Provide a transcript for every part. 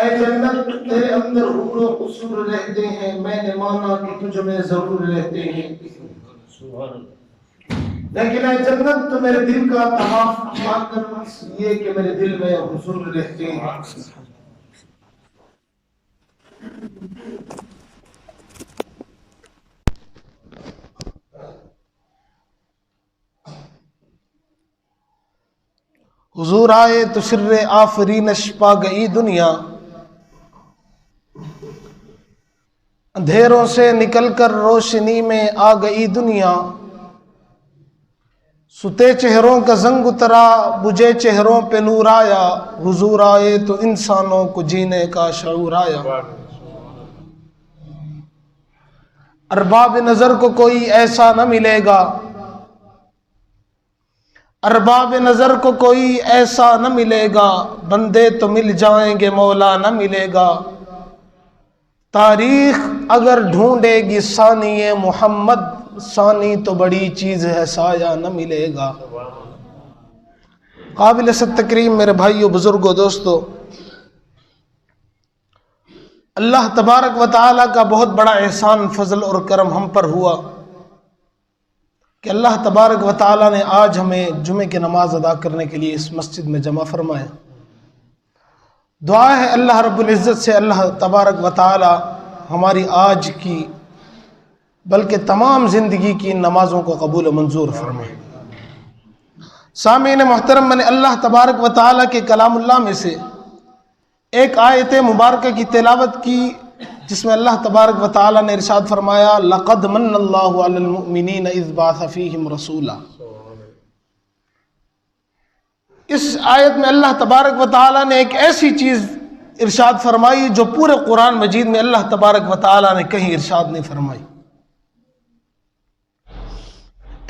اے جنت تیرے اندر حور و حسور رہتے ہیں، میں نے مانا کہ تجھ میں ضرور رہتے ہیں، لیکن اے جنت تو میرے دل کا طواف کیا کر اس لیے کہ میرے دل میں حضور رہتے ہیں۔ حضور آئے تو سر آفرینش پا گئی دنیا، اندھیروں سے نکل کر روشنی میں آ گئی دنیا، ستے چہروں کا زنگ اترا بجھے چہروں پہ نور آیا، حضور آئے تو انسانوں کو جینے کا شعور آیا۔ ارباب نظر کو کوئی ایسا نہ ملے گا، ارباب نظر کو کوئی ایسا نہ ملے گا، بندے تو مل جائیں گے مولا نہ ملے گا، تاریخ اگر ڈھونڈے گی ثانی محمد، ثانی تو بڑی چیز ہے سایہ نہ ملے گا۔ قابل صد تکریم میرے بھائیو، بزرگوں، دوستو، اللہ تبارک و تعالیٰ کا بہت بڑا احسان، فضل اور کرم ہم پر ہوا کہ اللہ تبارک و تعالیٰ نے آج ہمیں جمعے کی نماز ادا کرنے کے لیے اس مسجد میں جمع فرمایا۔ دعا ہے اللہ رب العزت سے اللہ تبارک و تعالیٰ ہماری آج کی بلکہ تمام زندگی کی ان نمازوں کو قبول و منظور فرمائے۔ سامعین محترم، میں نے اللہ تبارک و تعالیٰ کے کلام اللہ میں سے ایک آیت مبارکہ کی تلاوت کی جس میں اللہ تبارک و تعالیٰ نے ارشاد فرمایا لَقَدْ مَنَّ اللَّهُ عَلَى الْمُؤْمِنِينَ إِذْ بَعَثَ فِيهِمْ رَسُولًا۔ اس آیت میں اللہ تبارک و تعالیٰ نے ایک ایسی چیز ارشاد فرمائی جو پورے قرآن مجید میں اللہ تبارک و تعالیٰ نے کہیں ارشاد نہیں فرمائی۔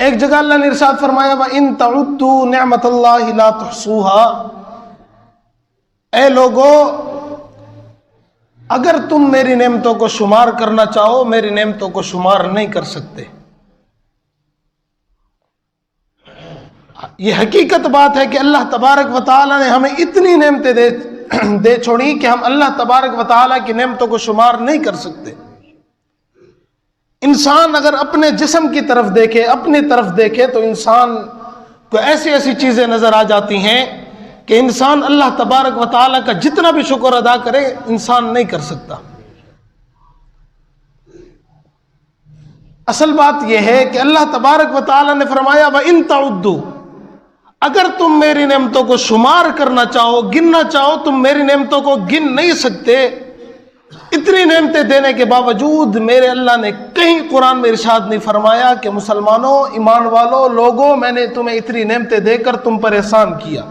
ایک جگہ اللہ نے ارشاد فرمایا وَإِن تَعُدُّوا نِعْمَةَ اللَّهِ لَا تُحْصُوهَا، اے لوگو اگر تم میری نعمتوں کو شمار کرنا چاہو میری نعمتوں کو شمار نہیں کر سکتے۔ یہ حقیقت بات ہے کہ اللہ تبارک و تعالیٰ نے ہمیں اتنی نعمتیں دے چھوڑی کہ ہم اللہ تبارک و تعالیٰ کی نعمتوں کو شمار نہیں کر سکتے۔ انسان اگر اپنے جسم کی طرف دیکھے، اپنی طرف دیکھے تو انسان کو ایسی ایسی چیزیں نظر آ جاتی ہیں کہ انسان اللہ تبارک و تعالیٰ کا جتنا بھی شکر ادا کرے انسان نہیں کر سکتا۔ اصل بات یہ ہے کہ اللہ تبارک و تعالیٰ نے فرمایا وَإِن تَعُدُّوا، اگر تم میری نعمتوں کو شمار کرنا چاہو، گننا چاہو، تم میری نعمتوں کو گن نہیں سکتے۔ اتنی نعمتیں دینے کے باوجود میرے اللہ نے کہیں قرآن میں ارشاد نہیں فرمایا کہ مسلمانوں، ایمان والوں، لوگوں، میں نے تمہیں اتنی نعمتیں دے کر تم پر احسان کیا۔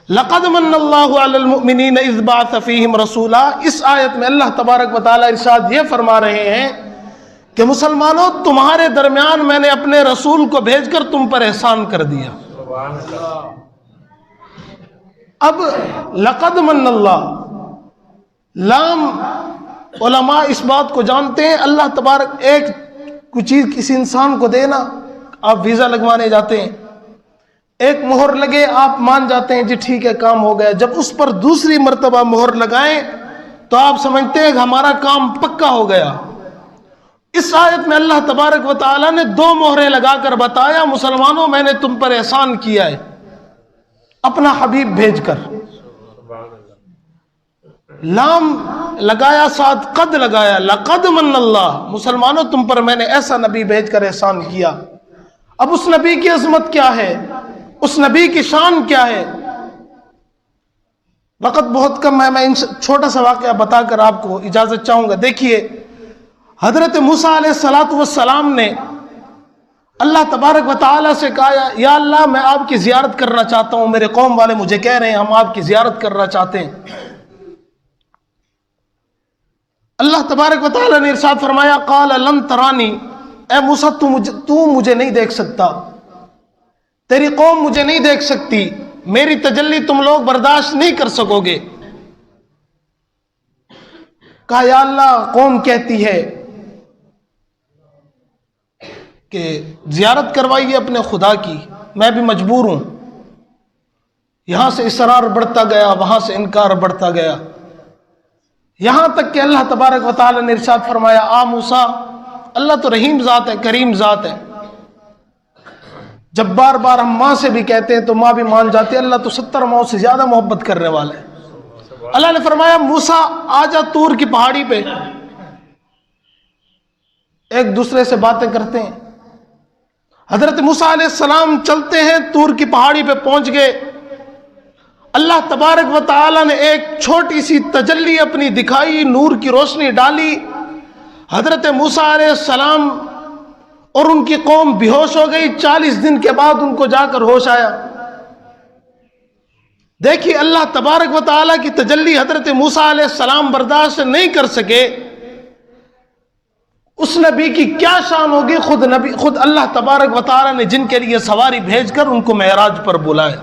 لَقَدْ مَنَّ اللَّهُ عَلَى الْمُؤْمِنِينَ إِذْ بَعَثَ فِيهِمْ رَسُولًا، اس آیت میں اللہ تبارک و تعالیٰ ارشاد یہ فرما رہے ہیں کہ مسلمانوں، تمہارے درمیان میں نے اپنے رسول کو بھیج کر تم پر احسان کر دیا۔ اب لقد من اللہ، لام علماء اس بات کو جانتے ہیں اللہ تبارک ایک کوئی چیز کسی انسان کو دینا، آپ ویزا لگوانے جاتے ہیں، ایک مہر لگے آپ مان جاتے ہیں جی ٹھیک ہے کام ہو گیا، جب اس پر دوسری مرتبہ مہر لگائیں تو آپ سمجھتے ہیں کہ ہمارا کام پکا ہو گیا۔ اس آیت میں اللہ تبارک و تعالیٰ نے 2 مہریں لگا کر بتایا مسلمانوں میں نے تم پر احسان کیا ہے اپنا حبیب بھیج کر۔ لام لگایا ساتھ قد لگایا، لقد من اللہ، مسلمانوں تم پر میں نے ایسا نبی بھیج کر احسان کیا۔ اب اس نبی کی عظمت کیا ہے، اس نبی کی شان کیا ہے؟ وقت بہت کم ہے، میں چھوٹا سا واقعہ بتا کر آپ کو اجازت چاہوں گا۔ دیکھیے حضرت موسیٰ علیہ السلام نے اللہ تبارک و تعالیٰ سے کہا یا اللہ میں آپ کی زیارت کرنا چاہتا ہوں، میرے قوم والے مجھے کہہ رہے ہیں ہم آپ کی زیارت کرنا چاہتے ہیں۔ اللہ تبارک و تعالیٰ نے ارشاد فرمایا قال لن ترانی، اے موسیٰ تو مجھے نہیں دیکھ سکتا، تیری قوم مجھے نہیں دیکھ سکتی، میری تجلی تم لوگ برداشت نہیں کر سکو گے۔ کہا یا اللہ قوم کہتی ہے کہ زیارت کروائیے اپنے خدا کی، میں بھی مجبور ہوں۔ یہاں سے اصرار بڑھتا گیا، وہاں سے انکار بڑھتا گیا، یہاں تک کہ اللہ تبارک و تعالی نے ارشاد فرمایا آ موسیٰ، اللہ تو رحیم ذات ہے، کریم ذات ہے، جب بار بار ہم ماں سے بھی کہتے ہیں تو ماں بھی مان جاتی ہے، اللہ تو 70 ماؤں سے زیادہ محبت کرنے والا ہے۔ اللہ نے فرمایا موسیٰ آ جا طور کی پہاڑی پہ، ایک دوسرے سے باتیں کرتے ہیں۔ حضرت موسیٰ علیہ السلام چلتے ہیں، طور کی پہاڑی پہ پہنچ گئے، اللہ تبارک و تعالی نے ایک چھوٹی سی تجلی اپنی دکھائی، نور کی روشنی ڈالی، حضرت موسیٰ علیہ السلام اور ان کی قوم بے ہوش ہو گئی۔ 40 دن کے بعد ان کو جا کر ہوش آیا۔ دیکھیے اللہ تبارک و تعالیٰ کی تجلی حضرت موسیٰ علیہ السلام برداشت نہیں کر سکے، اس نبی کی کیا شان ہوگی۔ خود اللہ تبارک و تعالیٰ نے جن کے لیے سواری بھیج کر ان کو معراج پر بلایا،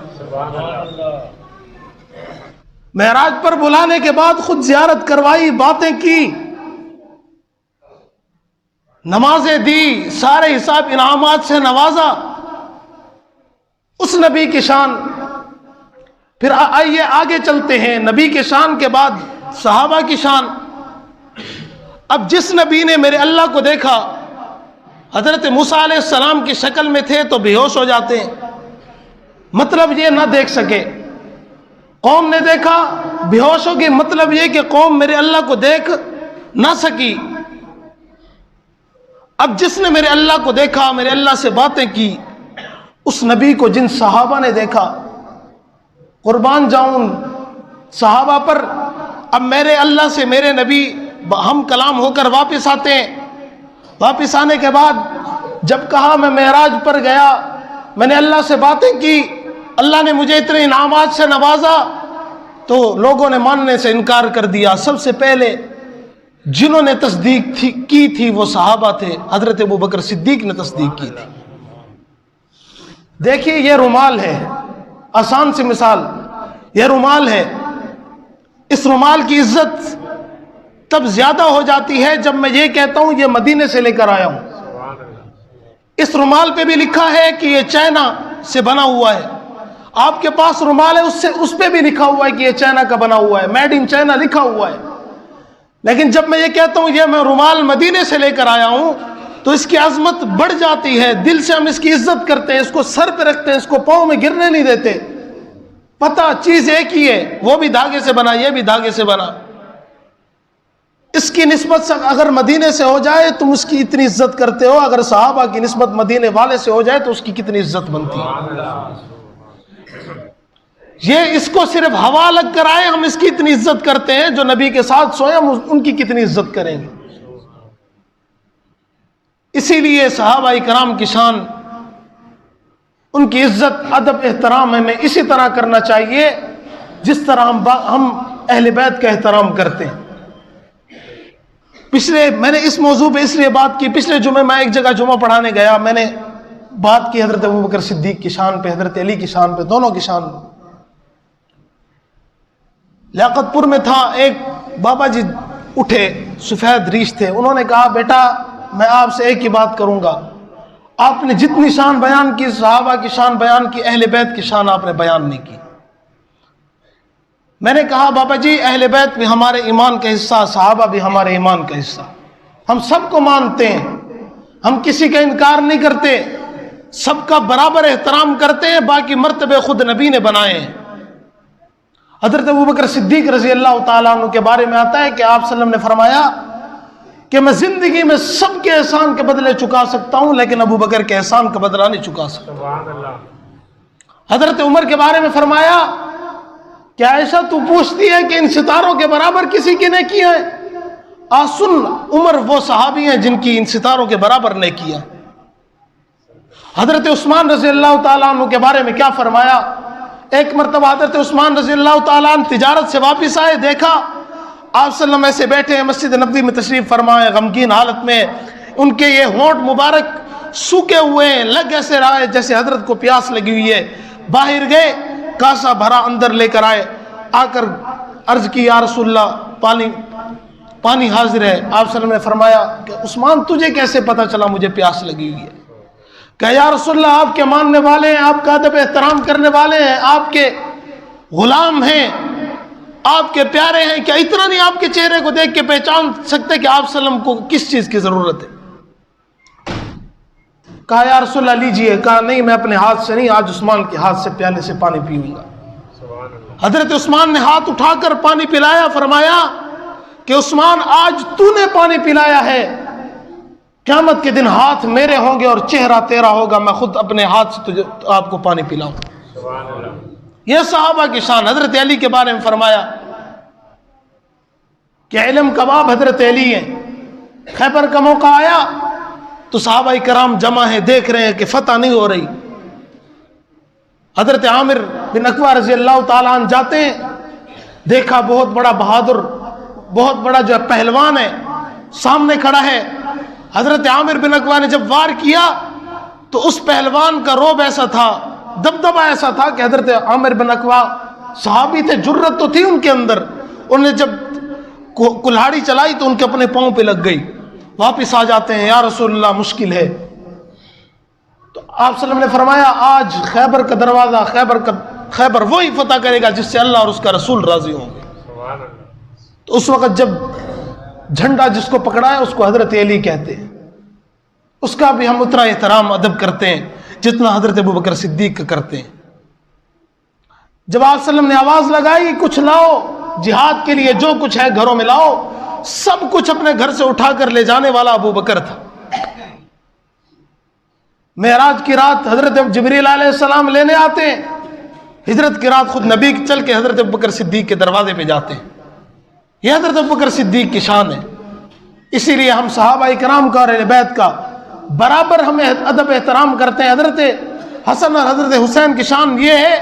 معراج پر بلانے کے بعد خود زیارت کروائی، باتیں کی، نمازیں دی، سارے حساب انعامات سے نوازا، اس نبی کی شان۔ پھر آئیے آگے چلتے ہیں، نبی کے شان کے بعد صحابہ کی شان۔ اب جس نبی نے میرے اللہ کو دیکھا، حضرت موسیٰ علیہ السلام کی شکل میں تھے تو بے ہوش ہو جاتے ہیں، مطلب یہ نہ دیکھ سکے۔ قوم نے دیکھا بے ہوش ہو گئی، مطلب یہ کہ قوم میرے اللہ کو دیکھ نہ سکی۔ اب جس نے میرے اللہ کو دیکھا، میرے اللہ سے باتیں کی، اس نبی کو جن صحابہ نے دیکھا، قربان جاؤں صحابہ پر۔ اب میرے اللہ سے میرے نبی ہم کلام ہو کر واپس آتے ہیں، واپس آنے کے بعد جب کہا میں معراج پر گیا، میں نے اللہ سے باتیں کی، اللہ نے مجھے اتنے انعامات سے نوازا، تو لوگوں نے ماننے سے انکار کر دیا۔ سب سے پہلے جنہوں نے تصدیق کی تھی وہ صحابہ تھے، حضرت ابوبکر صدیق نے تصدیق کی تھی۔ دیکھیے یہ رومال ہے، آسان سی مثال، یہ رومال ہے، اس رومال کی عزت تب زیادہ ہو جاتی ہے جب میں یہ کہتا ہوں یہ مدینے سے لے کر آیا ہوں۔ اس رومال پہ بھی لکھا ہے کہ یہ چائنا سے بنا ہوا ہے، آپ کے پاس رومال ہے اس پہ بھی لکھا ہوا ہے کہ یہ چائنا کا بنا ہوا ہے، میڈ ان چائنا لکھا ہوا ہے، لیکن جب میں یہ کہتا ہوں یہ میں رومال مدینے سے لے کر آیا ہوں تو اس کی عظمت بڑھ جاتی ہے، دل سے ہم اس کی عزت کرتے ہیں، اس کو سر پہ رکھتے ہیں، اس کو پاؤں میں گرنے نہیں دیتے۔ پتہ چیز ایک ہی ہے، وہ بھی دھاگے سے بنا، یہ بھی دھاگے سے بنا۔ اس کی نسبت اگر مدینے سے ہو جائے تم اس کی اتنی عزت کرتے ہو، اگر صحابہ کی نسبت مدینے والے سے ہو جائے تو اس کی کتنی عزت بنتی ہے۔ یہ اس کو صرف ہوا لگ کر آئے ہم اس کی اتنی عزت کرتے ہیں، جو نبی کے ساتھ سوئے ہم ان کی کتنی عزت کریں گے۔ اسی لیے صحابہ کرام کی شان، ان کی عزت، ادب، احترام ہمیں اسی طرح کرنا چاہیے جس طرح ہم اہل بیت کا احترام کرتے ہیں۔ میں نے اس موضوع پہ اس لیے بات کی، پچھلے جمعے میں ایک جگہ جمعہ پڑھانے گیا، میں نے بات کی حضرت ابوبکر صدیق کی شان پہ، حضرت علی کی شان پہ، دونوں کی شان پہ۔ لیاقت پور میں تھا، ایک بابا جی اٹھے، سفید ریش تھے، انہوں نے کہا بیٹا میں آپ سے ایک ہی بات کروں گا، آپ نے جتنی شان بیان کی، صحابہ کی شان بیان کی، اہل بیت کی شان آپ نے بیان نہیں کی۔ میں نے کہا بابا جی اہل بیت بھی ہمارے ایمان کا حصہ، صحابہ بھی ہمارے ایمان کا حصہ، ہم سب کو مانتے ہیں، ہم کسی کا انکار نہیں کرتے، سب کا برابر احترام کرتے ہیں، باقی مرتبے خود نبی نے بنائے ہیں۔ حضرت ابوبکر صدیق رضی اللہ تعالیٰ عنہ کے بارے میں آتا ہے کہ آپ صلی اللہ علیہ وسلم نے فرمایا کہ میں زندگی میں سب کے احسان کے بدلے چکا سکتا ہوں لیکن ابوبکر کے احسان کا بدلہ نہیں چکا سکتا۔ حضرت عمر کے بارے میں فرمایا کہ عائشہ تو پوچھتی ہے کہ ان ستاروں کے برابر کسی کی نیکی ہے؟ سن، عمر وہ صحابی ہیں جن کی ان ستاروں کے برابر نیکی ہے۔ حضرت عثمان رضی اللہ تعالیٰ عنہ کے بارے میں کیا فرمایا؟ ایک مرتبہ حضرت عثمان رضی اللہ تعالیٰ عنہ تجارت سے واپس آئے، دیکھا آپ صلی اللہ علیہ وسلم ایسے بیٹھے ہیں، مسجد نبوی میں تشریف فرمائے، غمگین حالت میں، ان کے یہ ہونٹ مبارک سوکھے ہوئے ہیں، لگ ایسے رہا ہے جیسے حضرت کو پیاس لگی ہوئی ہے۔ باہر گئے، کاسا بھرا اندر لے کر آئے، آ کر عرض کی یا رسول اللہ پانی حاضر ہے۔ آپ صلی اللہ علیہ وسلم نے فرمایا کہ عثمان تجھے کیسے پتا چلا مجھے پیاس لگی ہوئی ہے؟ کہ یا رسول اللہ آپ کے ماننے والے ہیں، آپ کا ادب احترام کرنے والے ہیں، آپ کے غلام ہیں، آپ کے پیارے ہیں، کیا اتنا نہیں آپ کے چہرے کو دیکھ کے پہچان سکتے کہ آپ صلی اللہ علیہ وسلم کو کس چیز کی ضرورت ہے؟ کہا یا رسول اللہ لیجئے. کہا نہیں، میں اپنے ہاتھ سے نہیں، آج عثمان کے ہاتھ سے پیالے سے پانی پیوں گا. حضرت عثمان نے ہاتھ اٹھا کر پانی پلایا. فرمایا کہ عثمان آج تو نے پانی پلایا ہے، قیامت کے دن ہاتھ میرے ہوں گے اور چہرہ تیرا ہوگا، میں خود اپنے ہاتھ سے تجھے آپ کو پانی پلاؤں. یہ صحابہ کی شان. حضرت علی کے بارے میں فرمایا کہ علم کا باب حضرت علی ہیں. خیبر کا موقع آیا تو صحابہ کرام جمع ہیں، دیکھ رہے ہیں کہ فتح نہیں ہو رہی. حضرت عامر بن اقوا رضی اللہ تعالیٰ عنہ جاتے ہیں، دیکھا بہت بڑا بہادر، بہت بڑا جو ہے پہلوان ہے، سامنے کھڑا ہے. حضرت عامر بن اقوا نے جب وار کیا تو اس پہلوان کا روب ایسا تھا، دبدبہ ایسا تھا کہ حضرت عامر بن اقوا صحابی تھے، جرت تو تھی ان کے اندر. انہوں نے جب کلہاڑی چلائی تو ان کے اپنے پاؤں پہ لگ گئی. واپس آ جاتے ہیں، یا رسول اللہ مشکل ہے. تو آپ صلی اللہ علیہ وسلم نے فرمایا آج خیبر کا دروازہ، خیبر وہی فتح کرے گا جس سے اللہ اور اس کا رسول راضی ہوں گے. تو اس وقت جب جھنڈا جس کو پکڑا ہے اس کو حضرت علی کہتے ہیں. اس کا بھی ہم اتنا احترام ادب کرتے ہیں جتنا حضرت ابوبکر صدیق کا کرتے ہیں. جب آپ صلی اللہ علیہ وسلم نے آواز لگائی کچھ لاؤ جہاد کے لیے، جو کچھ ہے گھروں میں لاؤ، سب کچھ اپنے گھر سے اٹھا کر لے جانے والا ابوبکر تھا. معراج کی رات حضرت جبریل علیہ السلام لینے آتے ہیں، ہجرت کی رات خود نبی چل کے حضرت ابوبکر صدیق کے دروازے پہ جاتے ہیں. یہ حضرت ابوبکر صدیق کی شان ہے. اسی لیے ہم صحابہ کرام کا اور اہل بیت کا برابر ہم ادب احترام کرتے ہیں. حضرت حسن اور حضرت حسین کی شان یہ ہے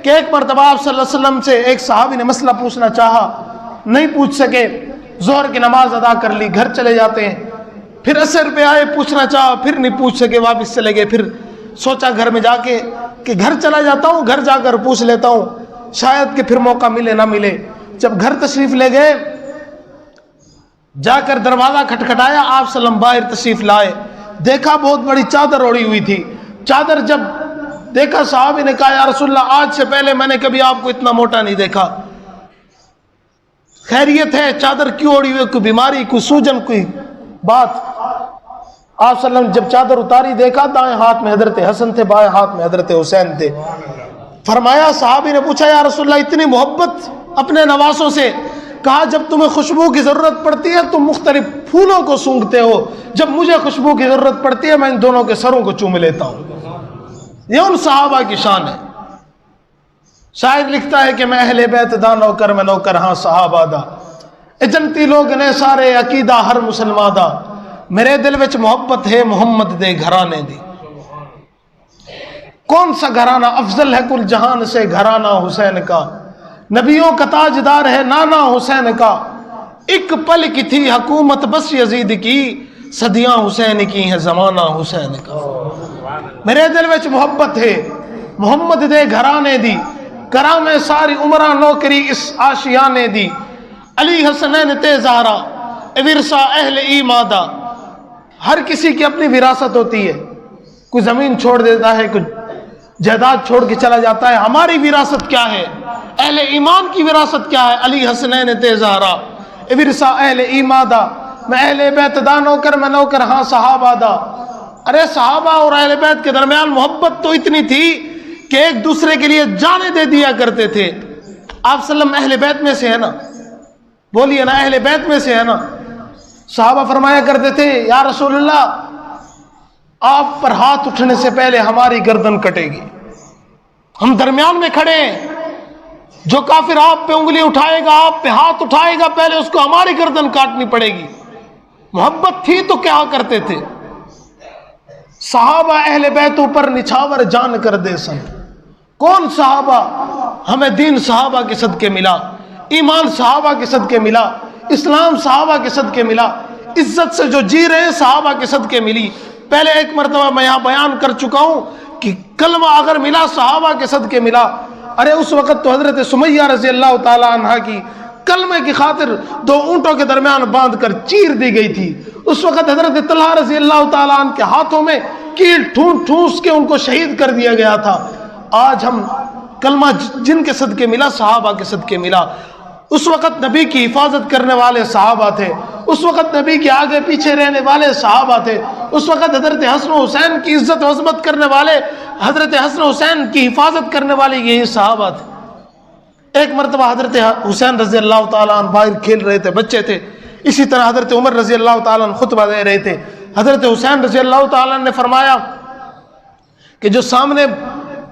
کہ ایک مرتبہ آپ صلی اللہ علیہ وسلم سے ایک صحابی نے مسئلہ پوچھنا چاہا، نہیں پوچھ سکے، ظہر کی نماز ادا کر لی، گھر چلے جاتے ہیں. پھر عصر پہ آئے، پوچھنا چاہا، پھر نہیں پوچھ سکے، واپس چلے گئے. پھر سوچا گھر میں جا کے کہ گھر چلا جاتا ہوں، گھر جا کر پوچھ لیتا ہوں، شاید کہ پھر موقع ملے نہ ملے. جب گھر تشریف لے گئے، جا کر دروازہ کھٹکھٹایا، آپ صلی اللہ علیہ وسلم باہر تشریف لائے. دیکھا بہت بڑی چادر اوڑی ہوئی تھی. چادر جب دیکھا صحابی نے کہا یا رسول اللہ آج سے پہلے میں نے کبھی آپ کو اتنا موٹا نہیں دیکھا، خیریت ہے؟ چادر کیوں اوڑی ہوئی؟ کوئی بیماری، کوئی سوجن، کوئی بات؟ آپ صلی اللہ علیہ وسلم جب چادر اتاری دیکھا دائیں ہاتھ میں حضرت حسن تھے، بائیں ہاتھ میں حضرت حسین تھے. فرمایا صحابی نے پوچھا یا رسول اللہ اتنی محبت اپنے نواسوں سے؟ کہا جب تمہیں خوشبو کی ضرورت پڑتی ہے تم مختلف پھولوں کو سونگھتے ہو، جب مجھے خوشبو کی ضرورت پڑتی ہے میں ان دونوں کے سروں کو چوم لیتا ہوں. یہ ان صحابہ کی شان ہے. شاعر لکھتا ہے کہ میں اہل بیت دا نوکر میں نوکر ہاں صحابہ دا، اے جنتی لوگ نے سارے عقیدہ ہر مسلمان دا، میرے دل وچ محبت ہے محمد دے گھرانے دی. کون سا گھرانہ افضل ہے کل جہان سے؟ گھرانہ حسین کا، نبیوں کا تاجدار ہے نانا حسین کا. ایک پل کی تھی حکومت بس یزید کی، صدیاں حسین کی ہیں زمانہ حسین کا. میرے دل وچ محبت ہے محمد دے گھرانے دی، کرام ساری عمرہ نوکری اس آشیانے دی. علی حسنین تے زہرا ورثہ اہل ایمادہ. ہر کسی کی اپنی وراثت ہوتی ہے، کوئی زمین چھوڑ دیتا ہے، کوئی جائیداد چھوڑ کے چلا جاتا ہے. ہماری وراثت کیا ہے؟ اہل ایمان کی وراثت کیا ہے؟ علی حسنین تے زہرا ورثہ اہل ایمادہ. میں اہل بیت دا نوکر میں نوکر ہاں صحابہ دا. ارے صحابہ اور اہل بیت کے درمیان محبت تو اتنی تھی کہ ایک دوسرے کے لیے جانیں دے دیا کرتے تھے. آپ صلی اللہ علیہ وسلم اہل بیت میں سے ہے نا؟ بولیے نا، اہل بیت میں سے ہے نا؟ صحابہ فرمایا کرتے تھے یا رسول اللہ آپ پر ہاتھ اٹھنے سے پہلے ہماری گردن کٹے گی. ہم درمیان میں کھڑے ہیں، جو کافر آپ پہ انگلی اٹھائے گا، آپ پہ ہاتھ اٹھائے گا، پہلے اس کو ہماری گردن کاٹنی پڑے گی. محبت تھی تو کیا کرتے تھے صحابہ؟ اہل بیتوں پر نچھاور جان کر دے سن. کون صحابہ؟ ہمیں دین صحابہ کے صدقے ملا، ایمان صحابہ کے صدقے ملا، اسلام صحابہ کے صدقے ملا، عزت سے جو جی رہے صحابہ کے صدقے ملی. پہلے ایک مرتبہ میں یہاں بیان کر چکا ہوں کہ کلمہ اگر ملا صحابہ کے صدقے ملا. ارے اس وقت تو حضرت سمیہ رضی اللہ تعالی عنہ کی کلمے کی خاطر 2 اونٹوں کے درمیان باندھ کر چیر دی گئی تھی. اس وقت حضرت طلحہ رضی اللہ تعالی عنہ کے ہاتھوں میں کیل ٹھونس کے ان کو شہید کر دیا گیا تھا. آج ہم کلمہ جن کے صدقے ملا صحابہ کے صدقے ملا. اس وقت نبی کی حفاظت کرنے والے صحابہ تھے, اس وقت نبی کے آگے پیچھے رہنے والے صحابہ تھے, اس وقت حضرت حسن و حسین کی عزت و عظمت کرنے والے, حضرت حسن و حسین کی حفاظت کرنے والے یہی صحابہ تھے. ایک مرتبہ حضرت حسین رضی اللہ تعالیٰ عنہ باہر کھیل رہے تھے, بچے تھے. اسی طرح حضرت عمر رضی اللہ تعالیٰ عنہ خطبہ دے رہے تھے. حضرت حسین رضی اللہ تعالیٰ عنہ نے فرمایا کہ جو سامنے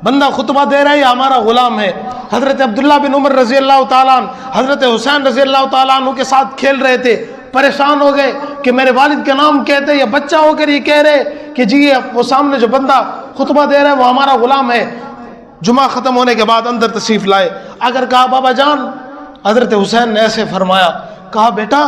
بندہ خطبہ دے رہا ہے یہ ہمارا غلام ہے. حضرت عبداللہ بن عمر رضی اللہ تعالیٰ عنہ حضرت حسین رضی اللہ تعالیٰ عنہ کے ساتھ کھیل رہے تھے, پریشان ہو گئے کہ میرے والد کا نام کہتے یا بچہ ہو کر یہ کہہ رہے کہ جی یہ وہ سامنے جو بندہ خطبہ دے رہا ہے وہ ہمارا غلام ہے. جمعہ ختم ہونے کے بعد اندر تشریف لائے. اگر کہا بابا جان, حضرت حسین نے ایسے فرمایا, کہا بیٹا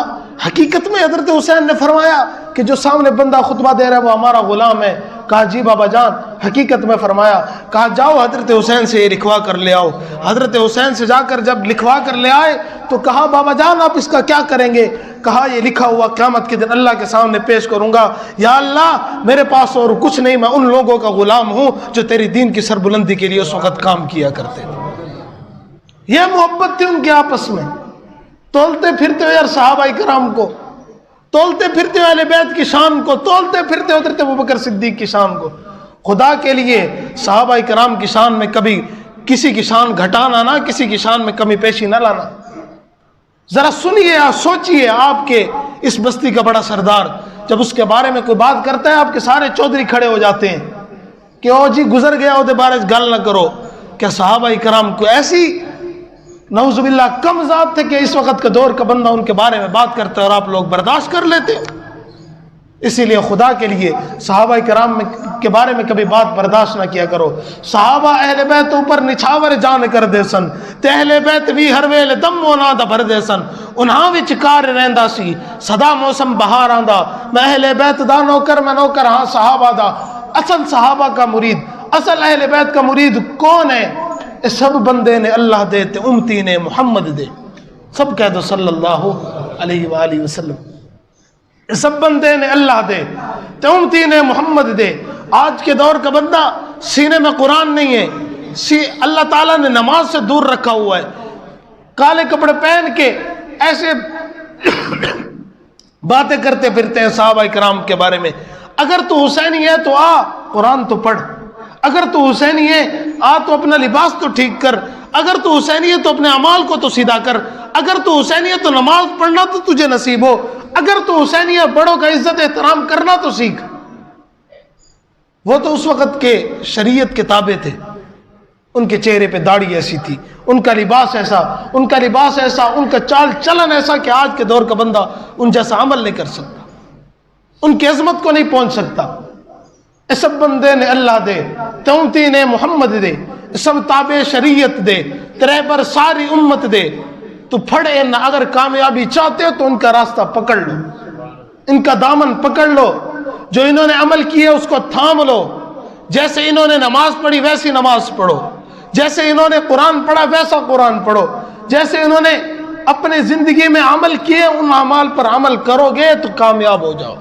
حقیقت میں حضرت حسین نے فرمایا کہ جو سامنے بندہ خطبہ دے رہا ہے وہ ہمارا غلام ہے؟ کہا جی بابا جان حقیقت میں فرمایا. کہا جاؤ حضرت حسین سے یہ لکھوا کر لے آؤ. حضرت حسین سے جا کر جب لکھوا کر لے آئے تو کہا بابا جان آپ اس کا کیا کریں گے؟ کہا یہ لکھا ہوا قیامت کے دن اللہ کے سامنے پیش کروں گا. یا اللہ میرے پاس اور کچھ نہیں, میں ان لوگوں کا غلام ہوں جو تیری دین کی سربلندی کے لیے اس وقت کام کیا کرتے تھے. یہ محبت تھی ان کے آپس میں. تولتے پھرتے ہو یار صحابہ کرام کو, تولتے پھرتے ہو اہل بیت کی شان کو, تولتے پھرتے ہو حضرت ابوبکر صدیق کی شان کو. خدا کے لیے صحابہ کرام کی شان میں کبھی کسی کی شان گھٹانا نہ, کسی کی شان میں کمی پیشی نہ لانا. ذرا سنیے, سوچئے, آپ کے اس بستی کا بڑا سردار جب اس کے بارے میں کوئی بات کرتا ہے آپ کے سارے چودھری کھڑے ہو جاتے ہیں کہ او جی گزر گیا وہ بارے گل نہ کرو. کیا صحابہ کرام کو ایسی نعوذ باللہ کم ذات تھے کہ اس وقت کا دور کا بندہ ان کے بارے میں بات کرتا ہے اور آپ لوگ برداشت کر لیتے؟ اسی لیے خدا کے لیے صحابہ کرام کے بارے میں کبھی بات برداشت نہ کیا کرو. صحابہ اہل بیت اوپر نچھاور جان کر دے سن, تے اہل بیت بھی ہر ویلے دم و ناد بھر دے سن. انہاں وچ کار رہندا سی سدا موسم بہار آندا, میں اہل بیت دا نوکر میں نوکر ہاں صحابہ دا. اصل صحابہ کا مرید, اصل اہل بیت کا مرید کون ہے؟ سب بندے نے اللہ دے تے امتی نے محمد دے. سب کہہ دو صلی اللہ علیہ وآلہ وسلم. سب بندے نے اللہ دے تے امتی نے محمد دے. آج کے دور کا بندہ سینے میں قرآن نہیں ہے, اللہ تعالیٰ نے نماز سے دور رکھا ہوا ہے, کالے کپڑے پہن کے ایسے باتیں کرتے پھرتے ہیں صحابہ کرام کے بارے میں. اگر تو حسینی ہے تو آ قرآن تو پڑھ, اگر تو حسینی ہے آ تو اپنا لباس تو ٹھیک کر, اگر تو حسینی ہے تو اپنے اعمال کو تو سیدھا کر, اگر تو حسینی ہے تو نماز پڑھنا تو تجھے نصیب ہو, اگر تو حسینی ہے بڑوں کا عزت احترام کرنا تو سیکھ. وہ تو اس وقت کے شریعت کے تابع تھے, ان کے چہرے پہ داڑھی ایسی تھی, ان کا لباس ایسا, ان کا لباس ایسا, ان کا چال چلن ایسا کہ آج کے دور کا بندہ ان جیسا عمل نہیں کر سکتا, ان کی عظمت کو نہیں پہنچ سکتا. سب بندے نے اللہ دے, تونتی نے محمد دے, سب تابع شریعت دے, ترے پر ساری امت دے. تو پھڑے نہ, اگر کامیابی چاہتے ہو تو ان کا راستہ پکڑ لو, ان کا دامن پکڑ لو, جو انہوں نے عمل کیے اس کو تھام لو. جیسے انہوں نے نماز پڑھی ویسی نماز پڑھو, جیسے انہوں نے قرآن پڑھا ویسا قرآن پڑھو, جیسے انہوں نے اپنے زندگی میں عمل کیے ان اعمال پر عمل کرو گے تو کامیاب ہو جاؤ.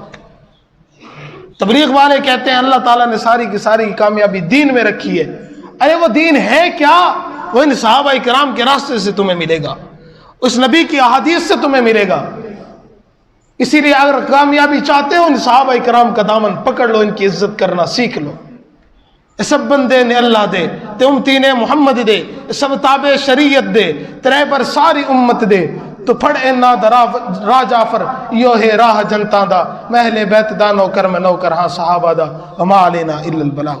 تبلیغ والے کہتے ہیں اللہ تعالیٰ نے ساری کی ساری کامیابی دین میں رکھی ہے. ارے وہ دین ہے کیا؟ وہ ان صحابہ کرام کے راستے سے تمہیں ملے گا, اس نبی کی احادیث سے تمہیں ملے گا. اسی لیے اگر کامیابی چاہتے ہو ان صحابہ کرام کا دامن پکڑ لو, ان کی عزت کرنا سیکھ لو. سب بندے نے اللہ دے تے امتی نے محمد دے, سب تابع شریعت دے, ترے پر ساری امت دے. تو پھڑ اینا درا راہ جعفر یو ہے راہ جنتاں دا, محل بیت دا نوکر میں نوکر ہاں صحابہ دا, وما علینا الا البلاغ.